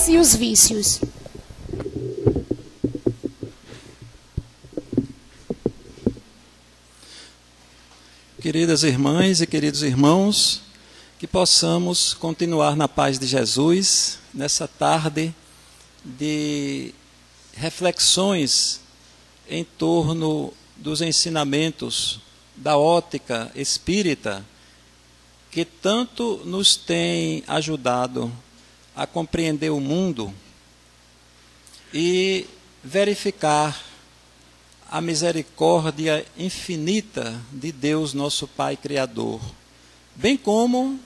drogas e os vícios. Queridas irmãs e queridos irmãos, que possamos continuar na paz de Jesus, nessa tarde de reflexões em torno dos ensinamentos da ótica espírita, que tanto nos tem ajudado a compreender o mundo e verificar a misericórdia infinita de Deus, nosso Pai Criador, bem como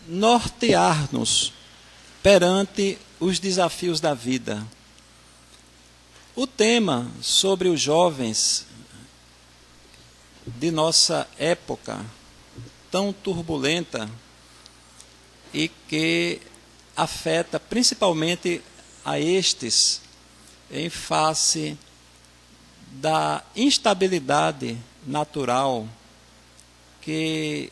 nortear-nos perante os desafios da vida. O tema sobre os jovens de nossa época, tão turbulenta e que afeta principalmente a estes em face da instabilidade natural em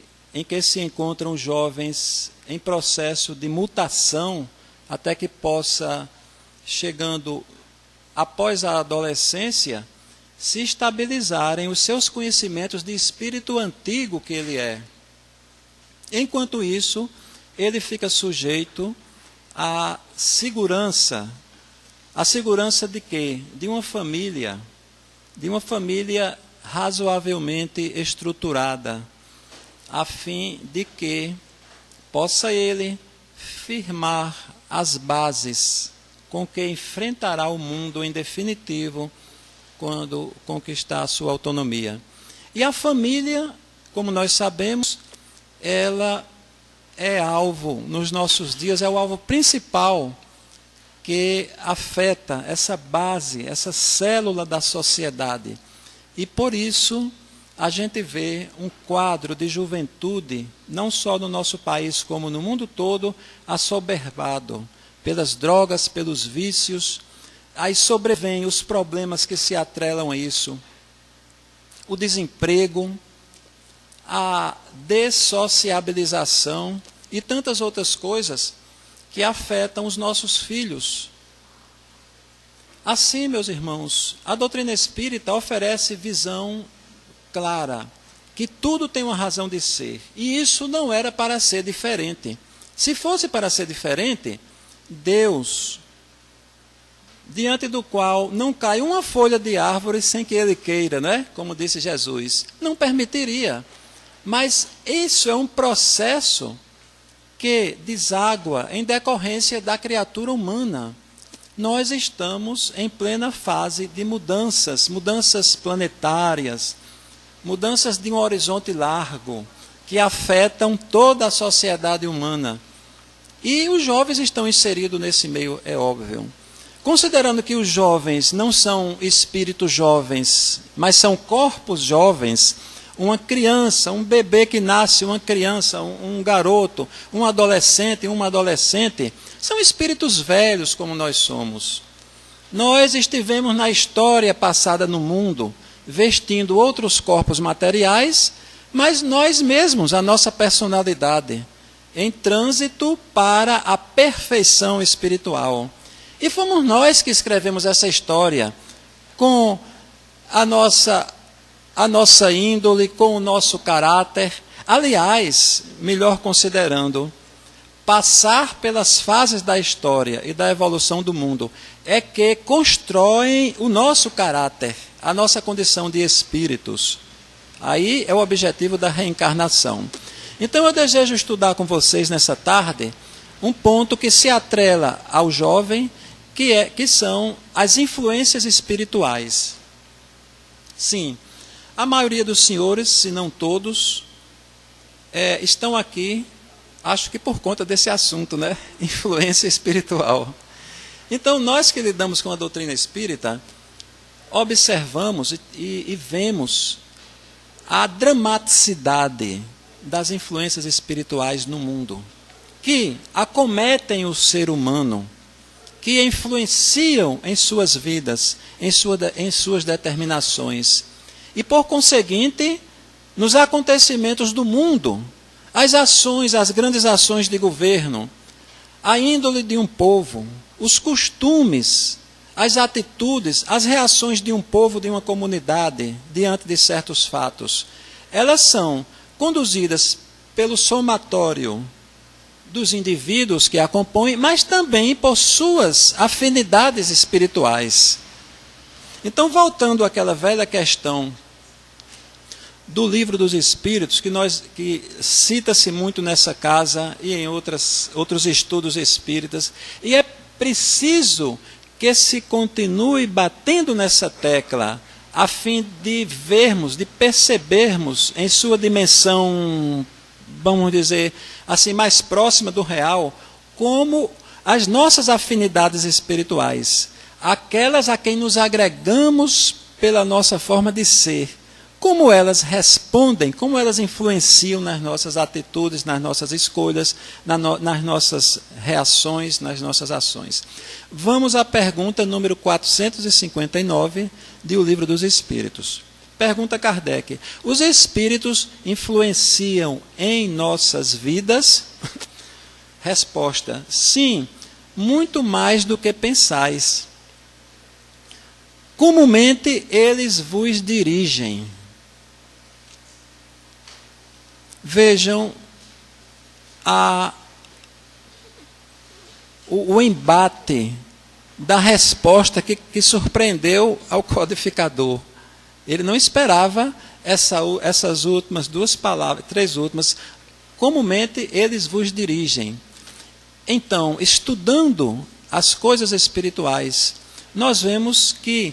que se encontram os jovens em processo de mutação, até que possa, chegando após a adolescência, se estabilizarem os seus conhecimentos de espírito antigo que ele é. Enquanto isso, ele fica sujeito à segurança. A segurança de quê? De uma família razoavelmente estruturada, a fim de que possa ele firmar as bases com que enfrentará o mundo em definitivo quando conquistar a sua autonomia. E a família, como nós sabemos, ela é alvo, nos nossos dias, é o alvo principal que afeta essa base, essa célula da sociedade. E por isso a gente vê um quadro de juventude, não só no nosso país como no mundo todo, assoberbado pelas drogas, pelos vícios. Aí sobrevêm os problemas que se atrelam a isso, o desemprego, a dessociabilização e tantas outras coisas que afetam os nossos filhos. Assim, meus irmãos, a doutrina espírita oferece visão clara, que tudo tem uma razão de ser, e isso não era para ser diferente. Se fosse para ser diferente, Deus, diante do qual não cai uma folha de árvore sem que ele queira, né? Como disse Jesus, não permitiria. Mas isso é um processo que deságua em decorrência da criatura humana. Nós estamos em plena fase de mudanças planetárias, mudanças de um horizonte largo, que afetam toda a sociedade humana. E os jovens estão inseridos nesse meio, é óbvio. Considerando que os jovens não são espíritos jovens, mas são corpos jovens, uma criança, um bebê que nasce, uma criança, um garoto, um adolescente, uma adolescente, são espíritos velhos como nós somos. Nós estivemos na história passada no mundo, vestindo outros corpos materiais, mas nós mesmos, a nossa personalidade, em trânsito para a perfeição espiritual. E fomos nós que escrevemos essa história com a nossa índole, com o nosso caráter. Aliás, melhor considerando, passar pelas fases da história e da evolução do mundo é que constroem o nosso caráter, a nossa condição de espíritos. Aí é o objetivo da reencarnação. Então eu desejo estudar com vocês nessa tarde um ponto que se atrela ao jovem, que são as influências espirituais. Sim, a maioria dos senhores, se não todos, estão aqui, acho que por conta desse assunto, né? Influência espiritual. Então, nós que lidamos com a doutrina espírita, observamos e vemos a dramaticidade das influências espirituais no mundo, que acometem o ser humano, que influenciam em suas vidas, em suas determinações, e por conseguinte, nos acontecimentos do mundo, as grandes ações de governo, a índole de um povo, os costumes, as atitudes, as reações de um povo, de uma comunidade, diante de certos fatos, elas são conduzidas pelo somatório dos indivíduos que a compõem, mas também por suas afinidades espirituais. Então, voltando àquela velha questão do Livro dos Espíritos, que cita-se muito nessa casa e em outros estudos espíritas, e é preciso que se continue batendo nessa tecla, a fim de vermos, de percebermos em sua dimensão, vamos dizer assim, mais próxima do real, como as nossas afinidades espirituais, aquelas a quem nos agregamos pela nossa forma de ser, como elas respondem, como elas influenciam nas nossas atitudes, nas nossas escolhas, nas nossas reações, nas nossas ações. Vamos à pergunta número 459 do Livro dos Espíritos. Pergunta Kardec: os espíritos influenciam em nossas vidas? Resposta: sim, muito mais do que pensais. Comumente eles vos dirigem. Vejam o embate da resposta que surpreendeu ao codificador. Ele não esperava essas últimas duas palavras, três últimas. Comumente eles vos dirigem. Então, estudando as coisas espirituais, nós vemos que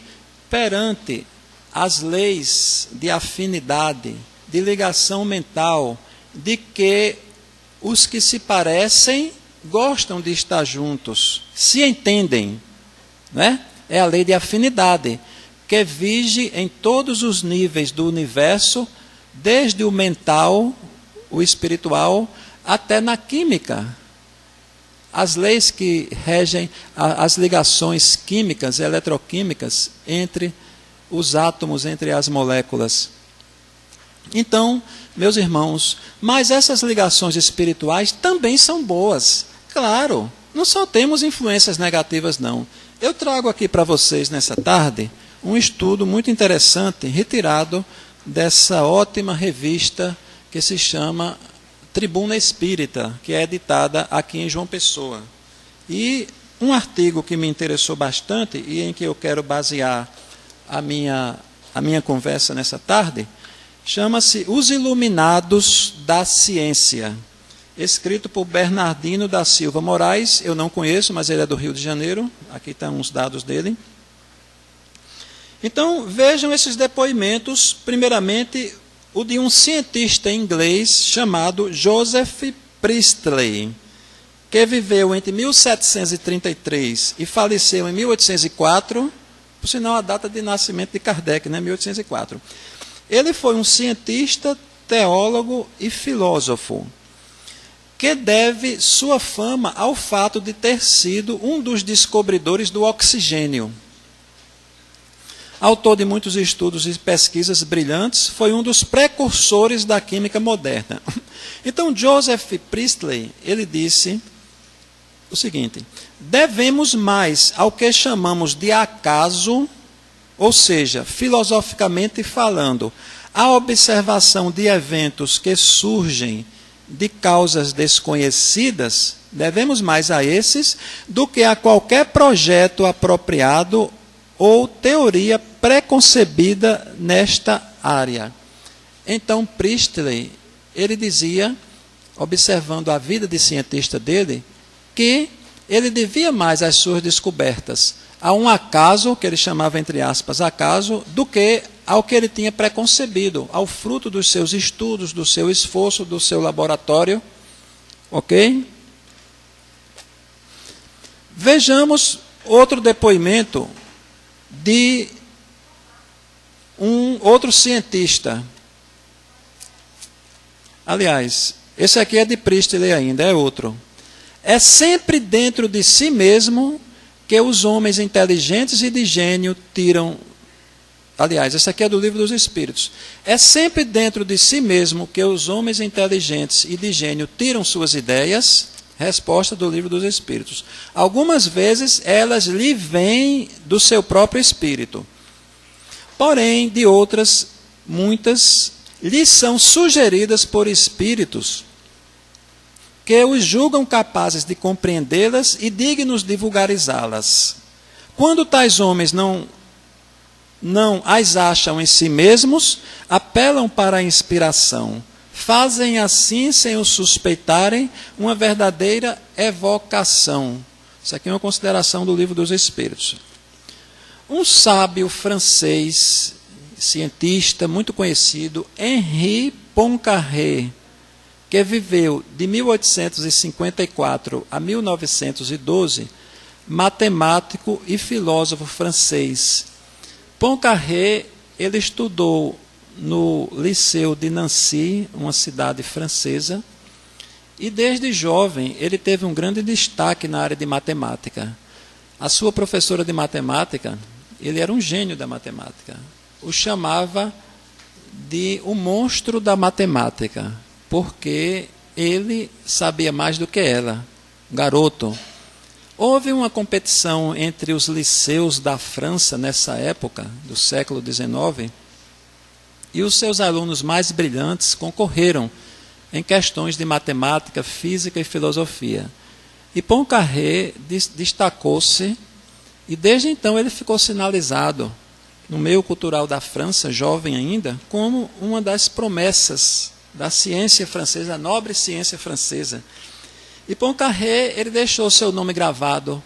perante as leis de afinidade, de ligação mental, de que os que se parecem gostam de estar juntos, se entendem, né? É a lei de afinidade, que vige em todos os níveis do universo, desde o mental, o espiritual, até na química. As leis que regem as ligações químicas, eletroquímicas, entre os átomos, entre as moléculas. Então, meus irmãos, mas essas ligações espirituais também são boas. Claro, não só temos influências negativas, não. Eu trago aqui para vocês, nessa tarde, um estudo muito interessante, retirado dessa ótima revista que se chama Tribuna Espírita, que é editada aqui em João Pessoa. E um artigo que me interessou bastante e em que eu quero basear a minha conversa nessa tarde, chama-se Os Iluminados da Ciência, escrito por Bernardino da Silva Moraes. Eu não conheço, mas ele é do Rio de Janeiro. Aqui estão uns dados dele. Então, vejam esses depoimentos. Primeiramente, o de um cientista inglês chamado Joseph Priestley, que viveu entre 1733 e faleceu em 1804, por sinal a data de nascimento de Kardec, né, 1804. Ele foi um cientista, teólogo e filósofo, que deve sua fama ao fato de ter sido um dos descobridores do oxigênio. Autor de muitos estudos e pesquisas brilhantes, foi um dos precursores da química moderna. Então, Joseph Priestley, ele disse o seguinte: devemos mais ao que chamamos de acaso, ou seja, filosoficamente falando, a observação de eventos que surgem de causas desconhecidas, devemos mais a esses do que a qualquer projeto apropriado ou teoria preconcebida nesta área. Então, Priestley, ele dizia, observando a vida de cientista dele, que ele devia mais às suas descobertas a um acaso, que ele chamava, entre aspas, acaso, do que ao que ele tinha preconcebido, ao fruto dos seus estudos, do seu esforço, do seu laboratório. Ok? Vejamos outro depoimento de um outro cientista. Aliás, esse aqui é de Priestley ainda, é outro. É sempre dentro de si mesmo que os homens inteligentes e de gênio tiram... Aliás, esse aqui é do Livro dos Espíritos. É sempre dentro de si mesmo que os homens inteligentes e de gênio tiram suas ideias. Resposta do Livro dos Espíritos. Algumas vezes elas lhe vêm do seu próprio espírito. Porém, de outras, muitas lhe são sugeridas por espíritos que os julgam capazes de compreendê-las e dignos de vulgarizá-las. Quando tais homens não as acham em si mesmos, apelam para a inspiração. Fazem assim, sem o suspeitarem, uma verdadeira evocação. Isso aqui é uma consideração do Livro dos Espíritos. Um sábio francês, cientista muito conhecido, Henri Poincaré, que viveu de 1854 a 1912, matemático e filósofo francês. Poincaré, ele estudou no Liceu de Nancy, uma cidade francesa, e desde jovem ele teve um grande destaque na área de matemática. A sua professora de matemática, ele era um gênio da matemática, o chamava de o monstro da matemática, porque ele sabia mais do que ela, garoto. Houve uma competição entre os liceus da França nessa época, do século XIX, e os seus alunos mais brilhantes concorreram em questões de matemática, física e filosofia. E Poincaré destacou-se, e desde então ele ficou sinalizado no meio cultural da França, jovem ainda, como uma das promessas da ciência francesa, a nobre ciência francesa. E Poincaré, ele deixou seu nome gravado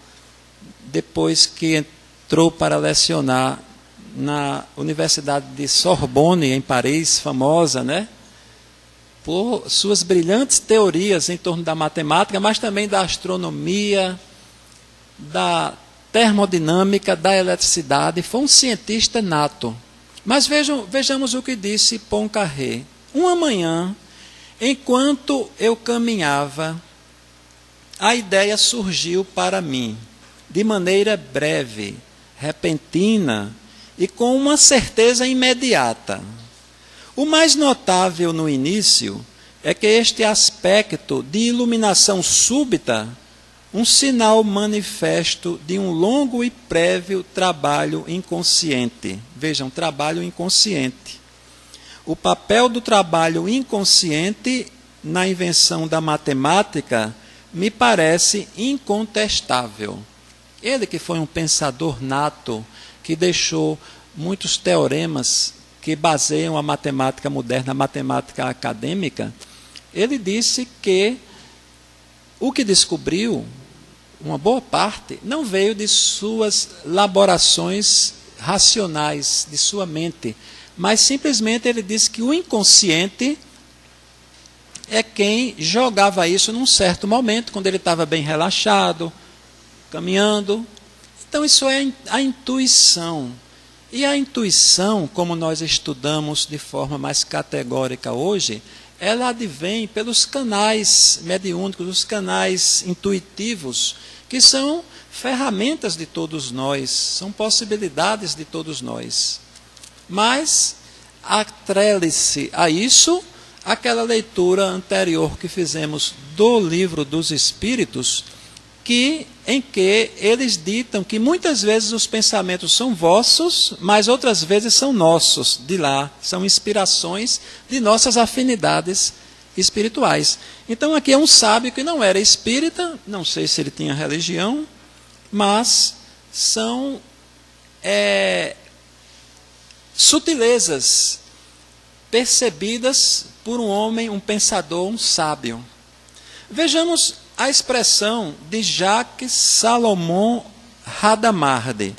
depois que entrou para lecionar na Universidade de Sorbonne, em Paris, famosa, né? Por suas brilhantes teorias em torno da matemática, mas também da astronomia, da termodinâmica, da eletricidade. Foi um cientista nato. Mas vejamos o que disse Poincaré. Uma manhã, enquanto eu caminhava, a ideia surgiu para mim, de maneira breve, repentina e com uma certeza imediata. O mais notável no início é que este aspecto de iluminação súbita, um sinal manifesto de um longo e prévio trabalho inconsciente. Vejam, trabalho inconsciente. O papel do trabalho inconsciente na invenção da matemática me parece incontestável. Ele que foi um pensador nato, que deixou muitos teoremas que baseiam a matemática moderna, a matemática acadêmica, ele disse que o que descobriu, uma boa parte, não veio de suas elaborações racionais, de sua mente, mas simplesmente ele disse que o inconsciente é quem jogava isso num certo momento, quando ele estava bem relaxado, caminhando. Então isso é a intuição. E a intuição, como nós estudamos de forma mais categórica hoje, ela advém pelos canais mediúnicos, os canais intuitivos, que são ferramentas de todos nós, são possibilidades de todos nós. Mas atrele-se a isso aquela leitura anterior que fizemos do Livro dos Espíritos, em que eles ditam que muitas vezes os pensamentos são vossos, mas outras vezes são nossos, de lá, são inspirações de nossas afinidades espirituais. Então aqui é um sábio que não era espírita, não sei se ele tinha religião, mas são sutilezas percebidas por um homem, um pensador, um sábio. Vejamos a expressão de Jacques Salomon Hadamard.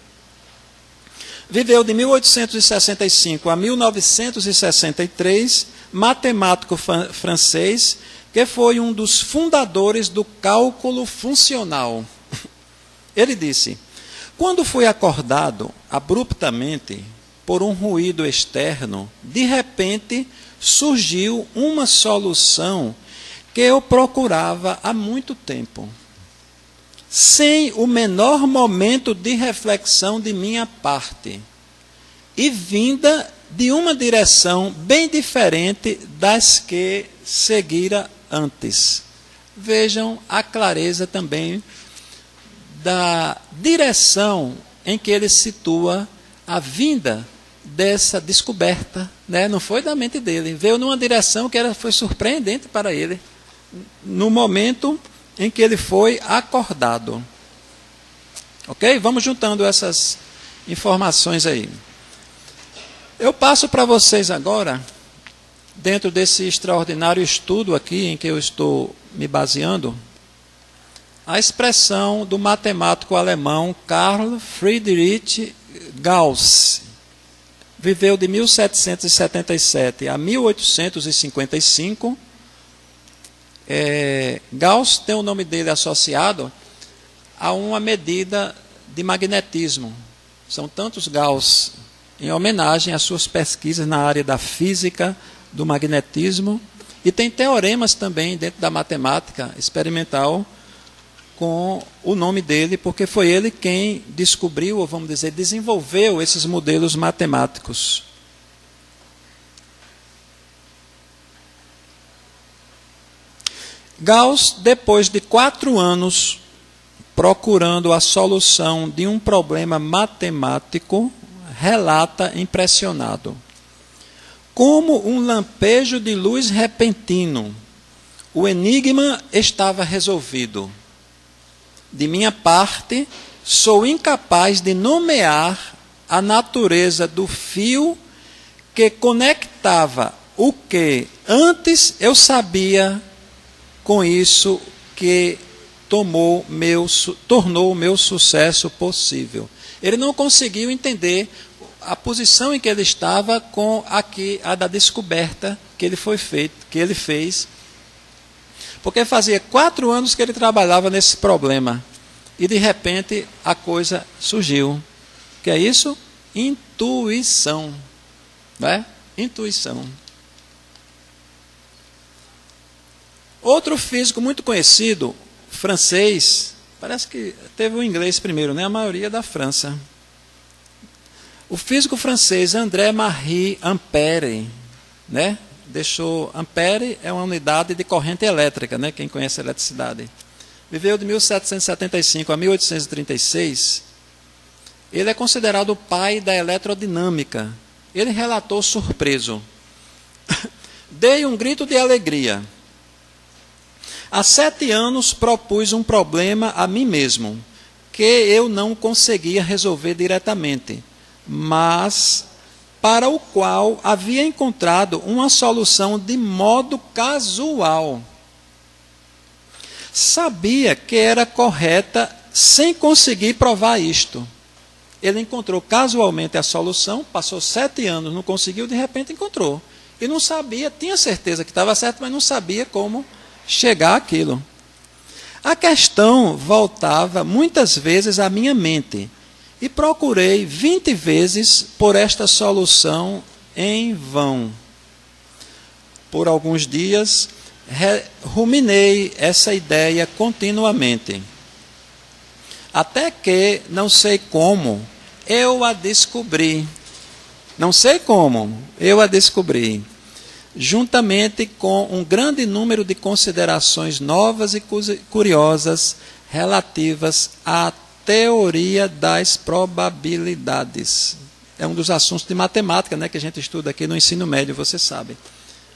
Viveu de 1865 a 1963, matemático francês, que foi um dos fundadores do cálculo funcional. Ele disse: quando fui acordado abruptamente por um ruído externo, de repente surgiu uma solução que eu procurava há muito tempo, sem o menor momento de reflexão de minha parte, e vinda de uma direção bem diferente das que seguira antes. vejam a clareza também da direção em que ele situa a vinda dessa descoberta, né? Não foi da mente dele, veio numa direção que foi surpreendente para ele, no momento em que ele foi acordado. Ok? Vamos juntando essas informações aí. Eu passo para vocês agora, dentro desse extraordinário estudo aqui em que eu estou me baseando, a expressão do matemático alemão Carl Friedrich Gauss. Viveu de 1777 a 1855. Gauss tem o nome dele associado a uma medida de magnetismo. São tantos Gauss, em homenagem às suas pesquisas na área da física, do magnetismo, e tem teoremas também dentro da matemática experimental com o nome dele, porque foi ele quem descobriu, ou vamos dizer, desenvolveu esses modelos matemáticos. Gauss, depois de 4 anos procurando a solução de um problema matemático, relata impressionado: como um lampejo de luz repentino, o enigma estava resolvido. De minha parte, sou incapaz de nomear a natureza do fio que conectava o que antes eu sabia com isso que tornou o meu sucesso possível. Ele não conseguiu entender a posição em que ele estava com a da descoberta que ele fez, porque fazia 4 anos que ele trabalhava nesse problema e de repente a coisa surgiu. Que é isso? Intuição, né? Intuição. Outro físico muito conhecido, francês, parece que teve o inglês primeiro, né? A maioria da França. O físico francês André-Marie Ampère, né? Ampère é uma unidade de corrente elétrica, né? Quem conhece a eletricidade. Viveu de 1775 a 1836. Ele é considerado o pai da eletrodinâmica. Ele relatou surpreso: dei um grito de alegria. Há 7 anos propus um problema a mim mesmo, que eu não conseguia resolver diretamente, mas para o qual havia encontrado uma solução de modo casual. Sabia que era correta sem conseguir provar isto. Ele encontrou casualmente a solução, passou 7 anos, não conseguiu, de repente encontrou. E não sabia, tinha certeza que estava certo, mas não sabia como chegar àquilo. A questão voltava muitas vezes à minha mente, e procurei 20 vezes por esta solução em vão. Por alguns dias, ruminei essa ideia continuamente, até que, não sei como, eu a descobri. Não sei como, eu a descobri. Juntamente com um grande número de considerações novas e curiosas relativas à teoria das probabilidades. É um dos assuntos de matemática, né, que a gente estuda aqui no ensino médio, você sabe.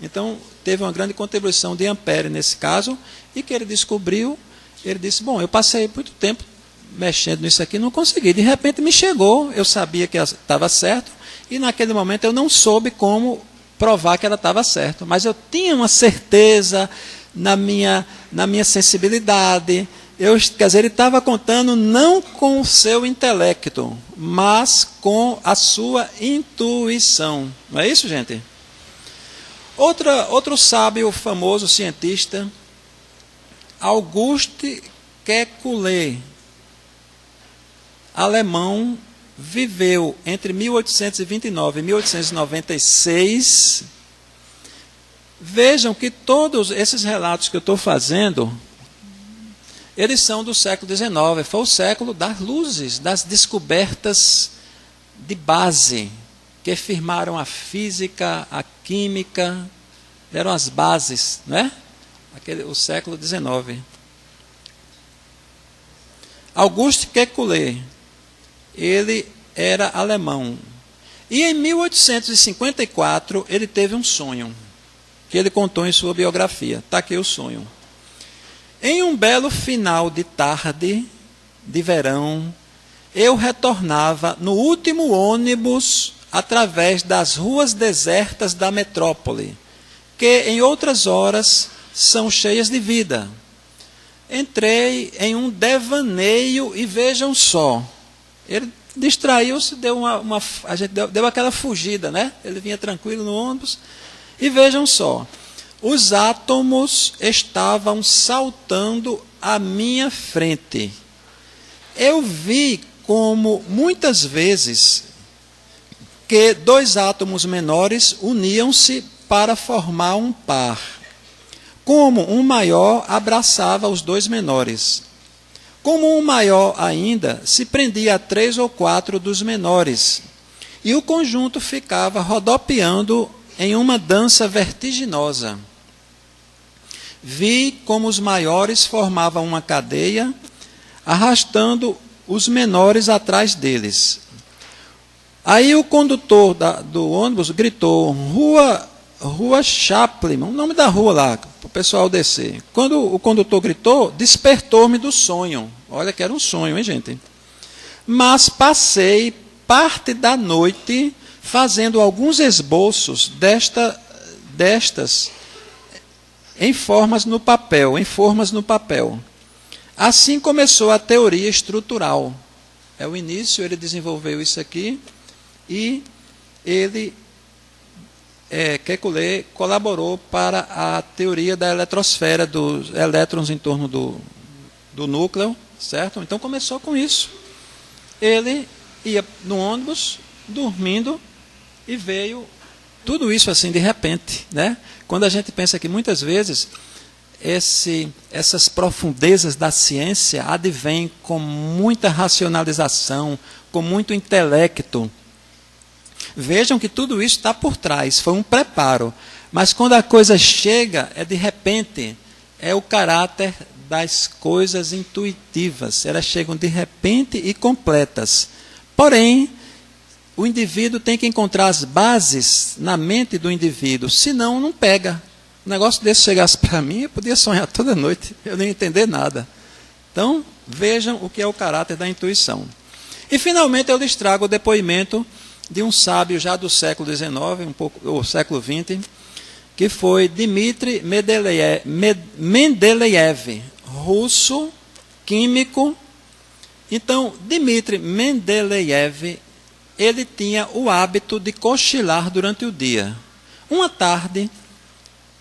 Então, teve uma grande contribuição de Ampère nesse caso, e que ele descobriu, ele disse, bom, eu passei muito tempo mexendo nisso aqui, não consegui. De repente me chegou, eu sabia que estava certo, e naquele momento eu não soube como provar que ela estava certa, mas eu tinha uma certeza na minha sensibilidade. Quer dizer, ele estava contando não com o seu intelecto, mas com a sua intuição. Não é isso, gente? Outro sábio, famoso cientista, Auguste Kekulé, alemão, viveu entre 1829 e 1896. Vejam que todos esses relatos que eu estou fazendo, eles são do século XIX, foi o século das luzes, das descobertas de base, que firmaram a física, a química, deram as bases, né? o século XIX. Auguste Kekulé, ele era alemão. E em 1854 ele teve um sonho, que ele contou em sua biografia. Está aqui o sonho. Em um belo final de tarde, de verão, eu retornava no último ônibus através das ruas desertas da metrópole, que em outras horas são cheias de vida. Entrei em um devaneio e vejam só, ele distraiu-se, a gente deu aquela fugida, né? Ele vinha tranquilo no ônibus, e vejam só, os átomos estavam saltando à minha frente. Eu vi como muitas vezes que dois átomos menores uniam-se para formar um par, como um maior abraçava os dois menores, como um maior ainda se prendia a 3 ou 4 dos menores, e o conjunto ficava rodopiando em uma dança vertiginosa. Vi como os maiores formavam uma cadeia, arrastando os menores atrás deles. Aí o condutor do ônibus gritou, Rua Chaplin, o nome da rua lá, para o pessoal descer. Quando o condutor gritou, despertou-me do sonho. Olha que era um sonho, hein, gente? Mas passei parte da noite fazendo alguns esboços destas em formas no papel. Assim começou a teoria estrutural. É o início, ele desenvolveu isso aqui e ele, Kekulé, colaborou para a teoria da eletrosfera, dos elétrons em torno do núcleo, certo? Então começou com isso. Ele ia no ônibus, dormindo, e veio tudo isso assim de repente, né? Quando a gente pensa que muitas vezes essas profundezas da ciência advêm com muita racionalização, com muito intelecto. Vejam que tudo isso está por trás, foi um preparo. Mas quando a coisa chega, é de repente, é o caráter das coisas intuitivas. Elas chegam de repente e completas. Porém, o indivíduo tem que encontrar as bases na mente do indivíduo, senão não pega. Um negócio desse chegasse para mim, eu podia sonhar toda noite, eu nem entender nada. Então, vejam o que é o caráter da intuição. E, finalmente, eu lhes trago o depoimento de um sábio já do século XIX, ou século XX, que foi Dmitry Mendeleev, russo, químico. Então, Dmitry Mendeleev, ele tinha o hábito de cochilar durante o dia. Uma tarde,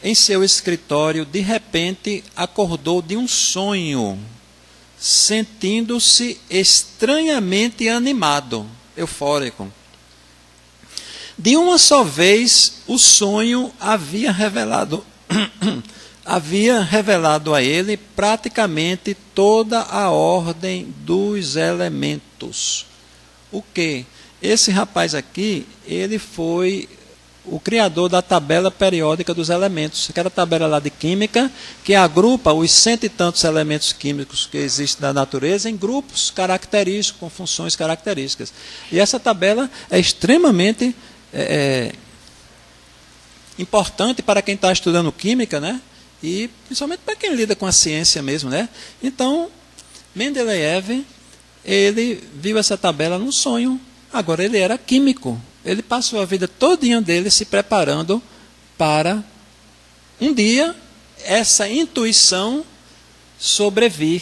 em seu escritório, de repente, acordou de um sonho, sentindo-se estranhamente animado, eufórico. De uma só vez, o sonho havia revelado a ele praticamente toda a ordem dos elementos. O quê? Esse rapaz aqui, ele foi o criador da tabela periódica dos elementos, aquela tabela lá de química, que agrupa os 100 e tantos elementos químicos que existem na natureza em grupos característicos, com funções características. E essa tabela é extremamente importante para quem está estudando química, né? E principalmente para quem lida com a ciência mesmo, né? Então, Mendeleev, ele viu essa tabela num sonho. Agora, ele era químico. Ele passou a vida todinha dele se preparando para um dia essa intuição sobrevir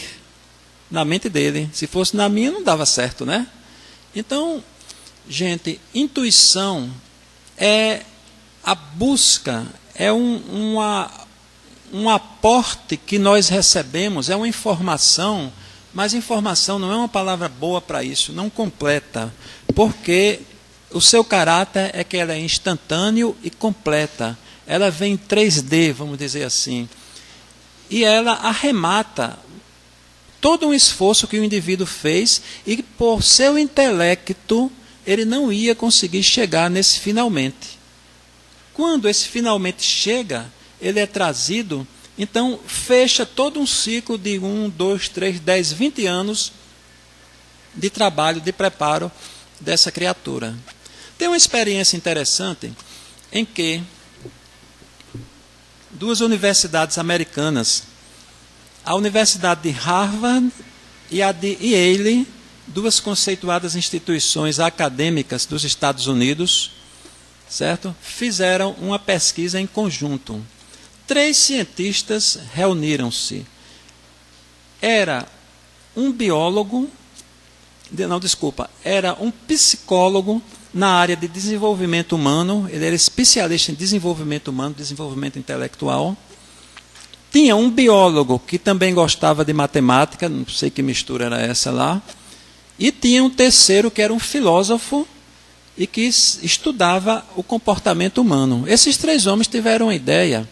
na mente dele. Se fosse na minha, não dava certo, né? Então, gente, intuição é a busca, é um aporte que nós recebemos, é uma informação, mas informação não é uma palavra boa para isso, não completa, porque o seu caráter é que ela é instantâneo e completa. Ela vem em 3D, vamos dizer assim. E ela arremata todo um esforço que o indivíduo fez e, por seu intelecto, ele não ia conseguir chegar nesse finalmente. Quando esse finalmente chega, ele é trazido Então, fecha todo um ciclo de 1, 2, 3, 10, 20 anos de trabalho, de preparo dessa criatura. Tem uma experiência interessante em que duas universidades americanas, a Universidade de Harvard e a de Yale, duas conceituadas instituições acadêmicas dos Estados Unidos, certo? Fizeram uma pesquisa em conjunto. 3 cientistas reuniram-se. Era um biólogo, era um psicólogo na área de desenvolvimento humano, ele era especialista em desenvolvimento humano, desenvolvimento intelectual. Tinha um biólogo que também gostava de matemática, não sei que mistura era essa lá, e tinha um terceiro que era um filósofo e que estudava o comportamento humano. Esses 3 homens tiveram uma ideia,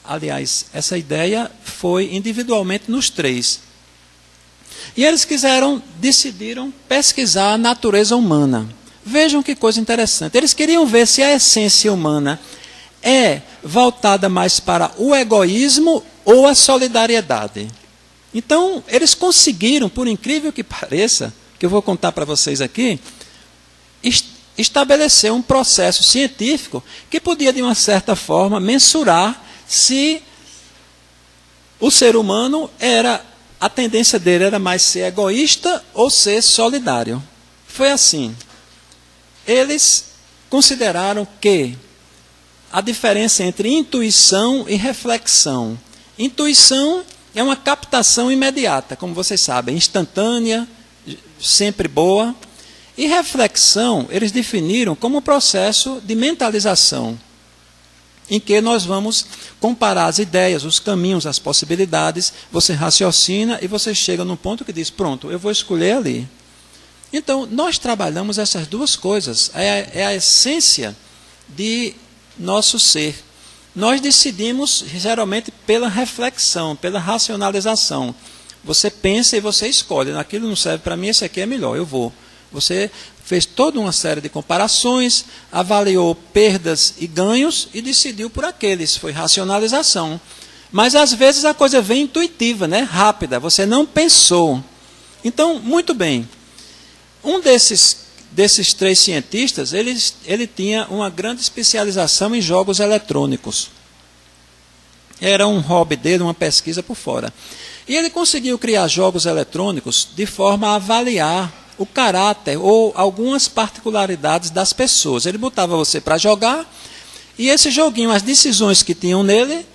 aliás, essa ideia foi individualmente nos 3. E eles decidiram pesquisar a natureza humana. Vejam que coisa interessante. Eles queriam ver se a essência humana é voltada mais para o egoísmo ou a solidariedade. Então, eles conseguiram, por incrível que pareça, que eu vou contar para vocês aqui, estabelecer um processo científico que podia, de uma certa forma, mensurar se o ser humano a tendência dele era mais ser egoísta ou ser solidário. Foi assim. Eles consideraram que a diferença entre intuição e reflexão. Intuição é uma captação imediata, como vocês sabem, instantânea, sempre boa. E reflexão, eles definiram como um processo de mentalização, em que nós vamos comparar as ideias, os caminhos, as possibilidades, você raciocina e você chega num ponto que diz, pronto, eu vou escolher ali. Então, nós trabalhamos essas 2 coisas, é a essência de nosso ser. Nós decidimos, geralmente, pela reflexão, pela racionalização. Você pensa e você escolhe, aquilo não serve para mim, esse aqui é melhor, eu vou. Você fez toda uma série de comparações, avaliou perdas e ganhos e decidiu por aqueles, foi racionalização. Mas, às vezes, a coisa vem intuitiva, né? Rápida, você não pensou. Então, muito bem. Um desses 3 cientistas, ele tinha uma grande especialização em jogos eletrônicos. Era um hobby dele, uma pesquisa por fora. E ele conseguiu criar jogos eletrônicos de forma a avaliar o caráter ou algumas particularidades das pessoas. Ele botava você para jogar e esse joguinho, as decisões que tinham nele,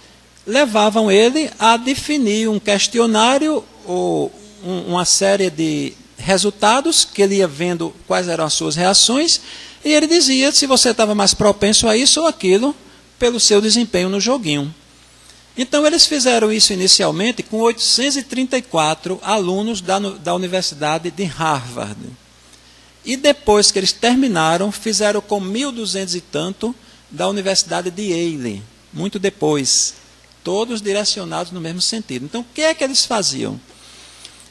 levavam ele a definir um questionário ou uma série de resultados, que ele ia vendo quais eram as suas reações, e ele dizia se você estava mais propenso a isso ou aquilo, pelo seu desempenho no joguinho. Então, eles fizeram isso inicialmente com 834 alunos da Universidade de Harvard. E depois que eles terminaram, fizeram com 1.200 e tanto da Universidade de Yale, muito depois, todos direcionados no mesmo sentido. Então, o que é que eles faziam?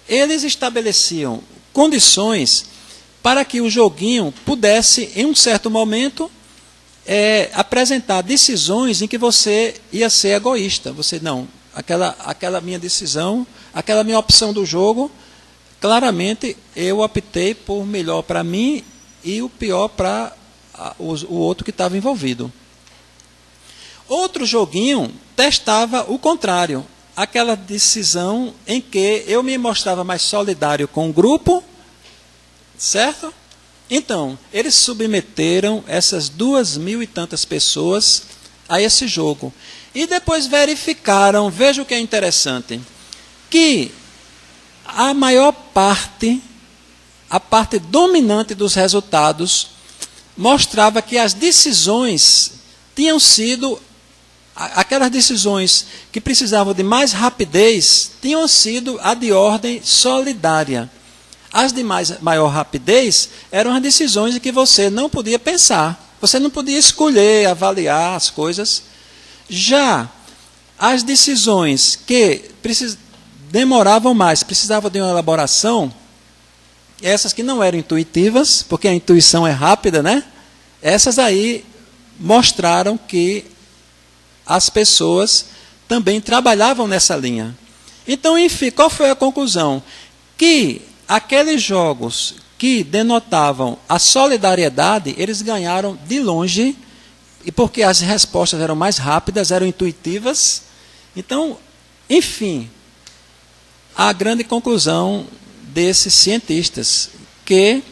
Eles estabeleciam condições para que o joguinho pudesse, em um certo momento, apresentar decisões em que você ia ser egoísta. Você, não, aquela minha decisão, aquela minha opção do jogo, claramente eu optei por melhor para mim e o pior para o outro que estava envolvido. Outro joguinho testava o contrário. Aquela decisão em que eu me mostrava mais solidário com o grupo, certo? Então, eles submeteram essas 2.000 e tantas pessoas a esse jogo. E depois verificaram, veja o que é interessante, que a maior parte, a parte dominante dos resultados, mostrava que as decisões tinham sido aquelas decisões que precisavam de mais rapidez tinham sido a de ordem solidária. As de maior rapidez eram as decisões em que você não podia pensar. Você não podia escolher, avaliar as coisas. Já as decisões que demoravam mais, precisavam de uma elaboração, essas que não eram intuitivas, porque a intuição é rápida, né? Essas aí mostraram que as pessoas também trabalhavam nessa linha. Então, enfim, qual foi a conclusão? Que aqueles jogos que denotavam a solidariedade, eles ganharam de longe, e porque as respostas eram mais rápidas, eram intuitivas. Então, enfim, a grande conclusão desses cientistas, que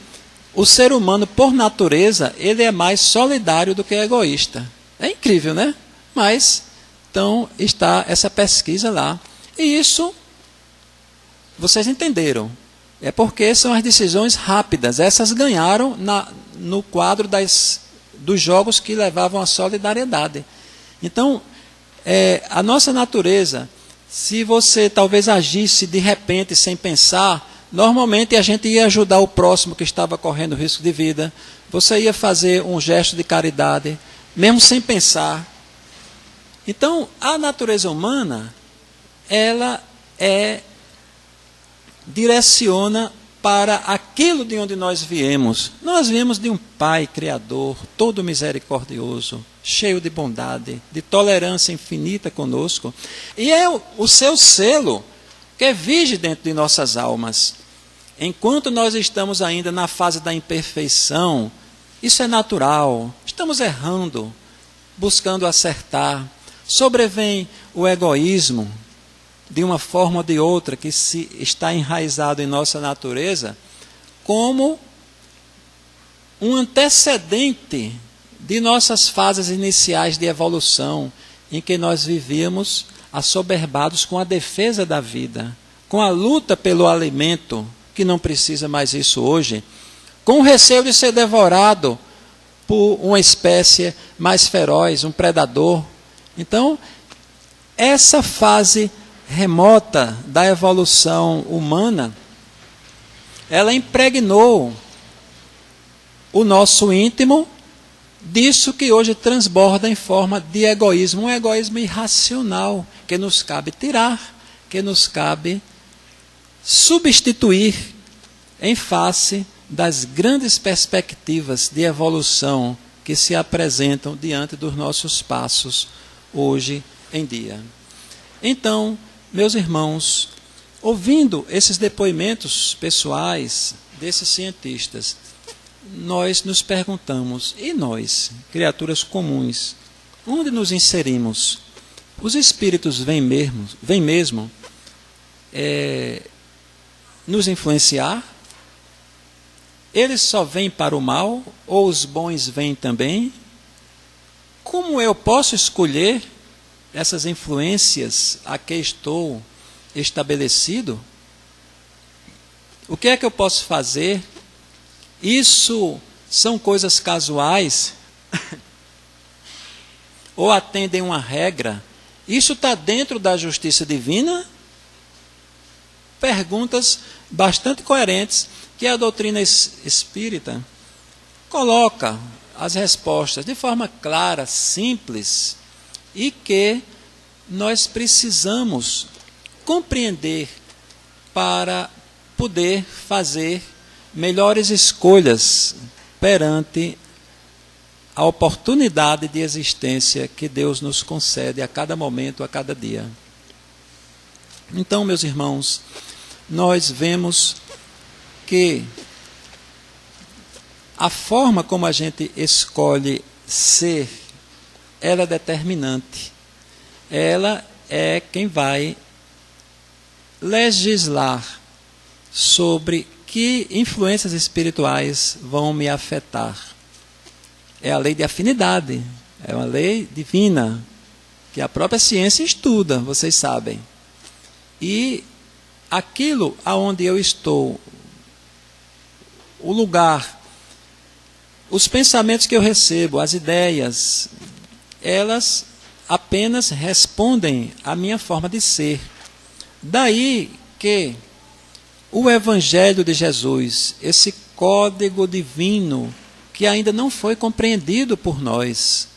o ser humano, por natureza, ele é mais solidário do que egoísta. É incrível, né? Mas, então, está essa pesquisa lá. E isso, vocês entenderam. É porque são as decisões rápidas. Essas ganharam no quadro dos jogos que levavam à solidariedade. Então, a nossa natureza, se você talvez agisse de repente, sem pensar, normalmente a gente ia ajudar o próximo que estava correndo risco de vida. Você ia fazer um gesto de caridade, mesmo sem pensar. Então, a natureza humana, ela direciona para aquilo de onde nós viemos. Nós viemos de um Pai Criador, todo misericordioso, cheio de bondade, de tolerância infinita conosco. E é o seu selo que vige dentro de nossas almas. Enquanto nós estamos ainda na fase da imperfeição, isso é natural. Estamos errando, buscando acertar. Sobrevém o egoísmo, de uma forma ou de outra, que está enraizado em nossa natureza, como um antecedente de nossas fases iniciais de evolução, em que nós vivíamos assoberbados com a defesa da vida, com a luta pelo alimento, que não precisa mais isso hoje, com o receio de ser devorado por uma espécie mais feroz, um predador. Então, essa fase remota da evolução humana, ela impregnou o nosso íntimo disso que hoje transborda em forma de egoísmo, um egoísmo irracional, que nos cabe tirar, que nos cabe substituir em face das grandes perspectivas de evolução que se apresentam diante dos nossos passos hoje em dia. Então, meus irmãos, ouvindo esses depoimentos pessoais desses cientistas, nós nos perguntamos, e nós, criaturas comuns, onde nos inserimos? Os espíritos vêm mesmo nos influenciar? Eles só vêm para o mal, ou os bons vêm também? Como eu posso escolher essas influências a que estou estabelecido? O que é que eu posso fazer? Isso são coisas casuais? Ou atendem uma regra? Isso está dentro da justiça divina? Perguntas bastante coerentes que a doutrina espírita coloca as respostas de forma clara, simples, e que nós precisamos compreender para poder fazer melhores escolhas perante a oportunidade de existência que Deus nos concede a cada momento, a cada dia. Então, meus irmãos, nós vemos que a forma como a gente escolhe ser, ela é determinante. Ela é quem vai legislar sobre que influências espirituais vão me afetar. É a lei de afinidade, é uma lei divina, que a própria ciência estuda, vocês sabem. E aquilo aonde eu estou, o lugar, os pensamentos que eu recebo, as ideias, elas apenas respondem à minha forma de ser. Daí que o Evangelho de Jesus, esse código divino que ainda não foi compreendido por nós,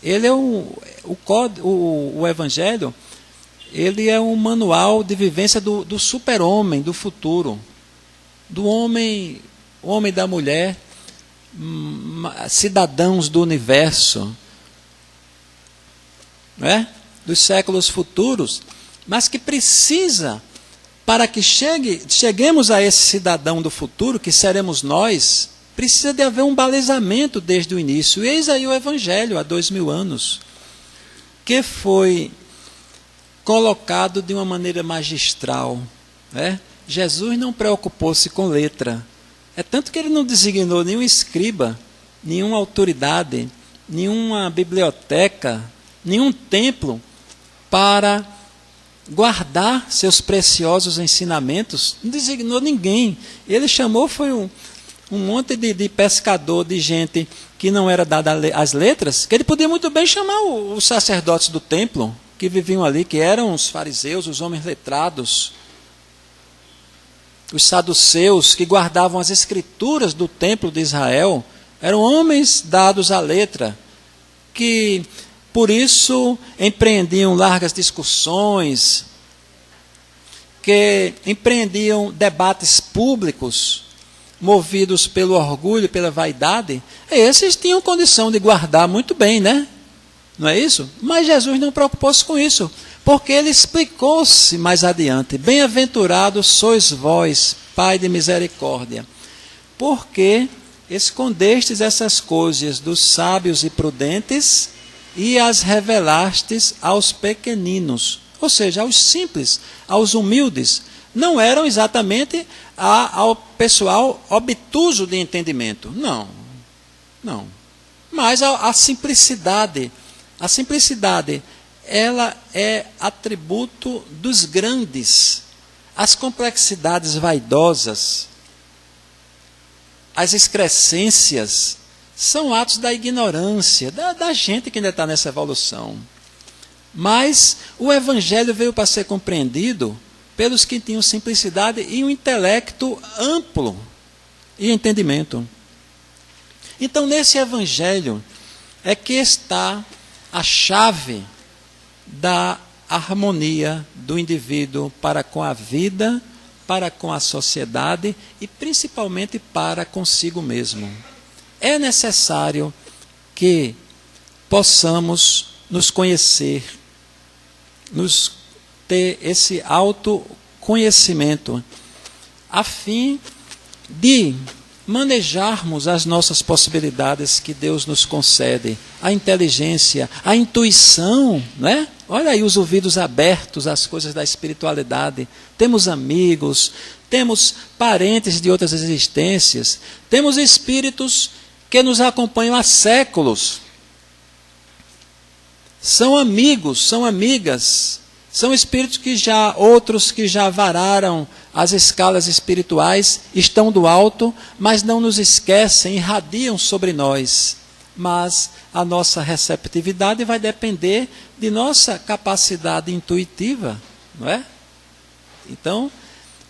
ele é o Evangelho, ele é um manual de vivência do super-homem, do futuro, do homem da mulher, cidadãos do universo. Não é? dos séculos futuros, mas que precisa, para que cheguemos a esse cidadão do futuro, que seremos nós, precisa de haver um balizamento desde o início. E eis aí o Evangelho, há 2000 anos, que foi colocado de uma maneira magistral. Né? Jesus não preocupou-se com letra. É tanto que ele não designou nenhum escriba, nenhuma autoridade, nenhuma biblioteca, nenhum templo para guardar seus preciosos ensinamentos. Não designou ninguém. Ele chamou foi um monte de pescador, de gente que não era dada as letras, que ele podia muito bem chamar os sacerdotes do templo, que viviam ali, que eram os fariseus, os homens letrados, os saduceus, que guardavam as escrituras do templo de Israel, eram homens dados à letra, que por isso empreendiam largas discussões, que empreendiam debates públicos, movidos pelo orgulho, pela vaidade. Esses tinham condição de guardar muito bem, né? Não é isso? Mas Jesus não preocupou-se com isso, porque ele explicou-se mais adiante: bem-aventurados sois vós, Pai de misericórdia, porque escondestes essas coisas dos sábios e prudentes e as revelastes aos pequeninos, ou seja, aos simples, aos humildes. Não eram exatamente ao pessoal obtuso de entendimento, não. Mas a simplicidade. A simplicidade, ela é atributo dos grandes. As complexidades vaidosas, as excrescências, são atos da ignorância, da gente que ainda está nessa evolução. Mas o Evangelho veio para ser compreendido pelos que tinham simplicidade e um intelecto amplo e entendimento. Então, nesse Evangelho é que está a chave da harmonia do indivíduo para com a vida, para com a sociedade e principalmente para consigo mesmo. É necessário que possamos nos conhecer, ter esse autoconhecimento, a fim de manejarmos as nossas possibilidades que Deus nos concede, a inteligência, a intuição, né? Olha aí os ouvidos abertos às coisas da espiritualidade. Temos amigos, temos parentes de outras existências, temos espíritos que nos acompanham há séculos. São amigos, são amigas, são espíritos outros que já vararam as escalas espirituais, estão do alto, mas não nos esquecem, irradiam sobre nós. Mas a nossa receptividade vai depender de nossa capacidade intuitiva, não é? Então,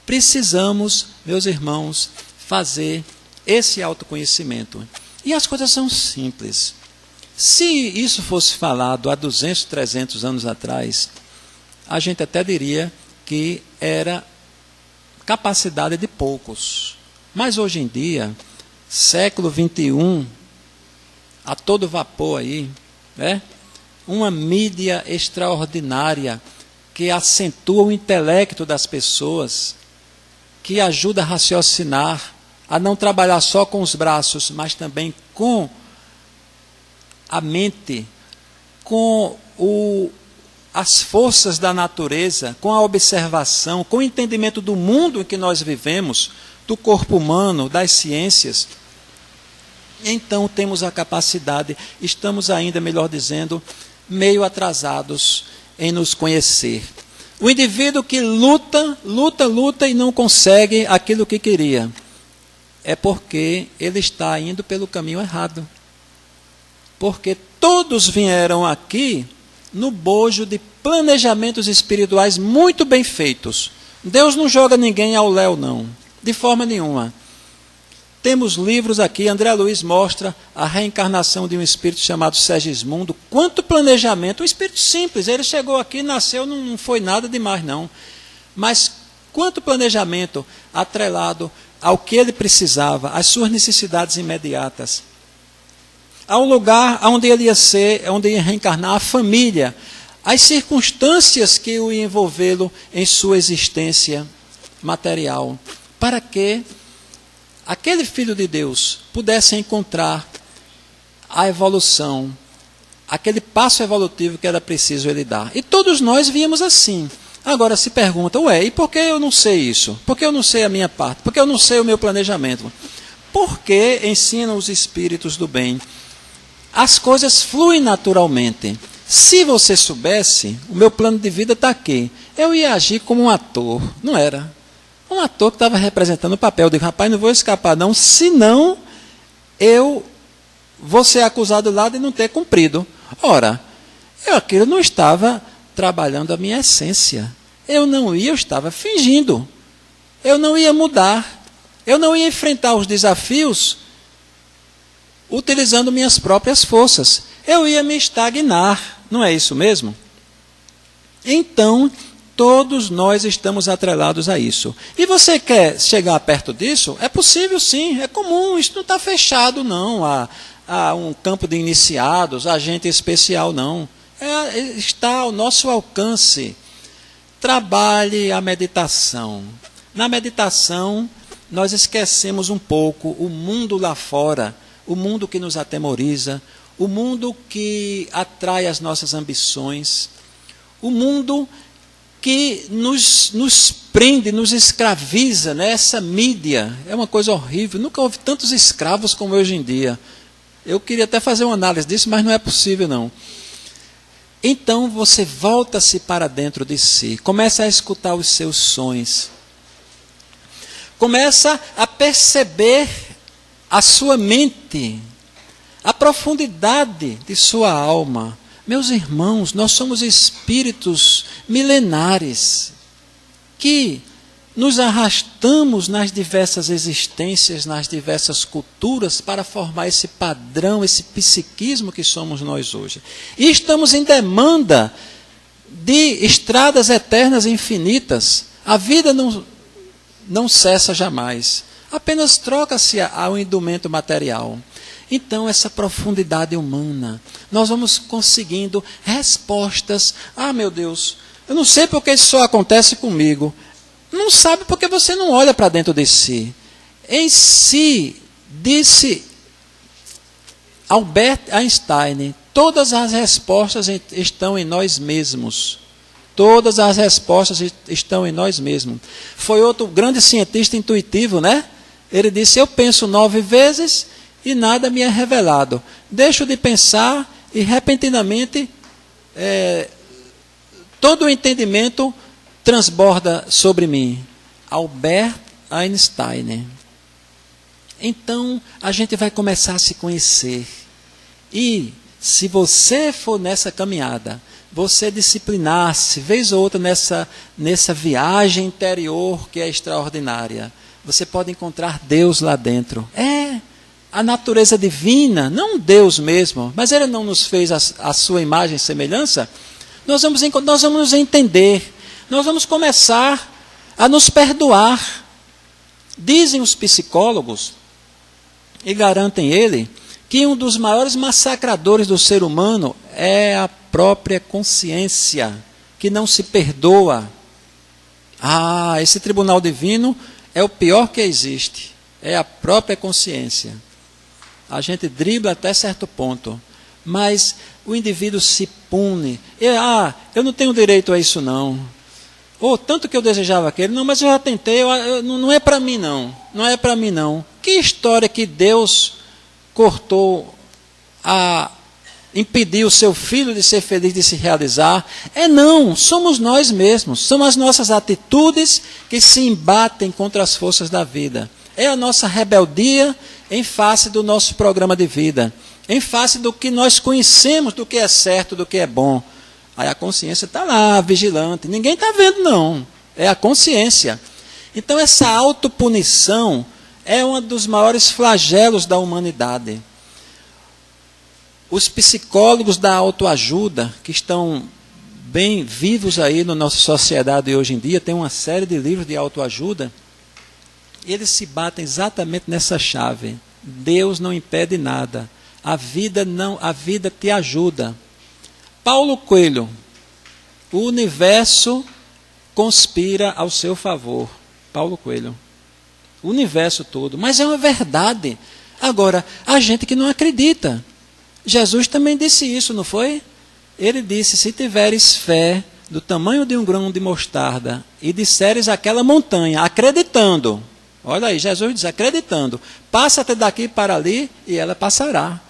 precisamos, meus irmãos, fazer esse autoconhecimento. E as coisas são simples. Se isso fosse falado há 200, 300 anos atrás, a gente até diria que era capacidade de poucos. Mas hoje em dia, século XXI, a todo vapor aí, né? Uma mídia extraordinária que acentua o intelecto das pessoas, que ajuda a raciocinar, a não trabalhar só com os braços, mas também com a mente, com as forças da natureza, com a observação, com o entendimento do mundo em que nós vivemos, do corpo humano, das ciências. Então temos a capacidade, estamos ainda, melhor dizendo, meio atrasados em nos conhecer. O indivíduo que luta e não consegue aquilo que queria, é porque ele está indo pelo caminho errado. Porque todos vieram aqui no bojo de planejamentos espirituais muito bem feitos. Deus não joga ninguém ao léu, não, de forma nenhuma. Temos livros aqui, André Luiz mostra a reencarnação de um espírito chamado Segismundo. Quanto planejamento, um espírito simples, ele chegou aqui, nasceu, não foi nada demais não. Mas quanto planejamento atrelado ao que ele precisava, às suas necessidades imediatas. Ao lugar onde ele ia ser, onde ia reencarnar, a família, as circunstâncias que o envolveram em sua existência material, para que aquele Filho de Deus pudesse encontrar a evolução, aquele passo evolutivo que era preciso ele dar. E todos nós víamos assim. Agora se pergunta, e por que eu não sei isso? Por que eu não sei a minha parte? Por que eu não sei o meu planejamento? Porque ensinam os espíritos do bem. As coisas fluem naturalmente. Se você soubesse, o meu plano de vida está aqui. Eu ia agir como um ator, não era? Um ator que estava representando o papel. Eu digo, rapaz, não vou escapar não, senão eu vou ser acusado lá de não ter cumprido. Ora, aquilo não estava trabalhando a minha essência. Eu estava fingindo. Eu não ia mudar. Eu não ia enfrentar os desafios utilizando minhas próprias forças. Eu ia me estagnar. Não é isso mesmo? Então, todos nós estamos atrelados a isso. E você quer chegar perto disso? É possível sim, é comum. Isso não está fechado não a um campo de iniciados, a gente especial não. Está ao nosso alcance. Trabalhe a meditação. Na meditação, nós esquecemos um pouco o mundo lá fora, o mundo que nos atemoriza, o mundo que atrai as nossas ambições, o mundo que nos prende, nos escraviza, né? Essa mídia é uma coisa horrível. Nunca houve tantos escravos como hoje em dia. Eu queria até fazer uma análise disso, mas não é possível não. Então você volta-se para dentro de si, começa a escutar os seus sonhos, começa a perceber a sua mente, a profundidade de sua alma. Meus irmãos, nós somos espíritos milenares que nos arrastamos nas diversas existências, nas diversas culturas para formar esse padrão, esse psiquismo que somos nós hoje. E estamos em demanda de estradas eternas e infinitas. A vida não cessa jamais. Apenas troca-se ao indumento material. Então, essa profundidade humana, nós vamos conseguindo respostas. Meu Deus, eu não sei porque isso só acontece comigo. Não sabe porque você não olha para dentro de si. Em si, disse Albert Einstein, todas as respostas estão em nós mesmos. Todas as respostas estão em nós mesmos. Foi outro grande cientista intuitivo, né? Ele disse, eu penso 9 vezes e nada me é revelado. Deixo de pensar e repentinamente todo o entendimento transborda sobre mim. Albert Einstein. Então, a gente vai começar a se conhecer. E, se você for nessa caminhada, você disciplinar-se, vez ou outra, nessa viagem interior que é extraordinária, você pode encontrar Deus lá dentro. A natureza divina, não Deus mesmo, mas Ele não nos fez a sua imagem e semelhança. Nós vamos nos entender. Nós vamos começar a nos perdoar. Dizem os psicólogos, e garantem ele, que um dos maiores massacradores do ser humano é a própria consciência, que não se perdoa. Esse tribunal divino é o pior que existe. É a própria consciência. A gente dribla até certo ponto, mas o indivíduo se pune. Eu não tenho direito a isso não. Tanto que eu desejava aquele, não, mas eu já tentei, não é para mim não, não é para mim não. Que história que Deus cortou impedir o seu filho de ser feliz, de se realizar? Não, somos nós mesmos, são as nossas atitudes que se embatem contra as forças da vida. É a nossa rebeldia em face do nosso programa de vida, em face do que nós conhecemos, do que é certo, do que é bom. Aí a consciência está lá, vigilante. Ninguém está vendo, não. É a consciência. Então, essa autopunição é um dos maiores flagelos da humanidade. Os psicólogos da autoajuda, que estão bem vivos aí na nossa sociedade hoje em dia, tem uma série de livros de autoajuda, eles se batem exatamente nessa chave. Deus não impede nada. A vida te ajuda. Paulo Coelho, o universo conspira ao seu favor. Paulo Coelho. O universo todo. Mas é uma verdade. Agora, a gente que não acredita. Jesus também disse isso, não foi? Ele disse, se tiveres fé do tamanho de um grão de mostarda e disseres aquela montanha, acreditando. Olha aí, Jesus diz, acreditando. Passa-te daqui para ali e ela passará.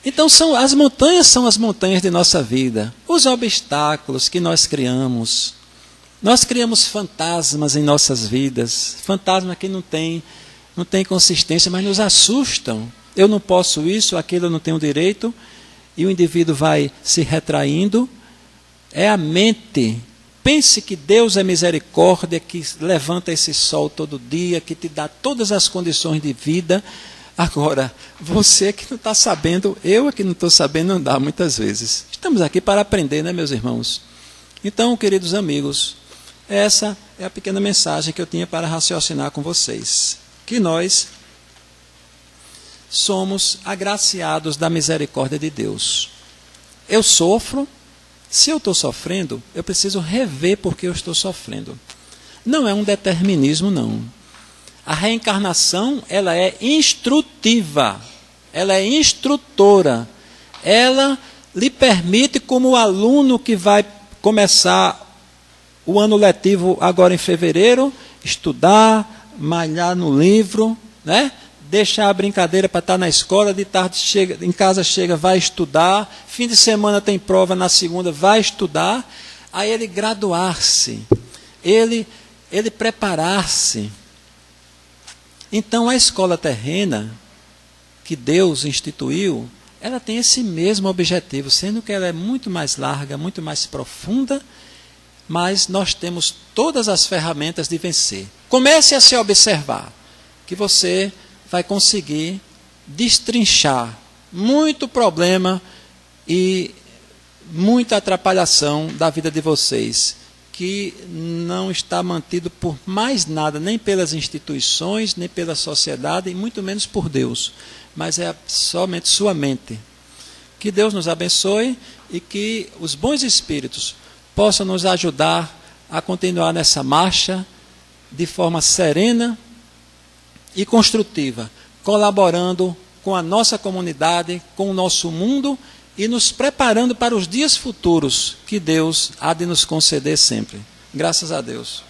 Então, as montanhas são as montanhas de nossa vida. Os obstáculos que nós criamos. Nós criamos fantasmas em nossas vidas. Fantasmas que não têm consistência, mas nos assustam. Eu não posso isso, aquilo eu não tenho direito. E o indivíduo vai se retraindo. É a mente. Pense que Deus é misericórdia, que levanta esse sol todo dia, que te dá todas as condições de vida. Agora, você que não está sabendo, eu é que não estou sabendo andar muitas vezes. Estamos aqui para aprender, né, meus irmãos? Então, queridos amigos, essa é a pequena mensagem que eu tinha para raciocinar com vocês. Que nós somos agraciados da misericórdia de Deus. Eu sofro. Se eu estou sofrendo, eu preciso rever por que eu estou sofrendo. Não é um determinismo, não. A reencarnação, ela é instrutiva, ela é instrutora. Ela lhe permite, como aluno que vai começar o ano letivo agora em fevereiro, estudar, malhar no livro, né? Deixar a brincadeira para estar na escola, de tarde chega, em casa chega, vai estudar, fim de semana tem prova, na segunda vai estudar, aí ele graduar-se, ele preparar-se. Então a escola terrena, que Deus instituiu, ela tem esse mesmo objetivo, sendo que ela é muito mais larga, muito mais profunda, mas nós temos todas as ferramentas de vencer. Comece a se observar, que você vai conseguir destrinchar muito problema e muita atrapalhação da vida de vocês, que não está mantido por mais nada, nem pelas instituições, nem pela sociedade, e muito menos por Deus, mas é somente sua mente. Que Deus nos abençoe e que os bons espíritos possam nos ajudar a continuar nessa marcha de forma serena e construtiva, colaborando com a nossa comunidade, com o nosso mundo e nos preparando para os dias futuros que Deus há de nos conceder sempre. Graças a Deus.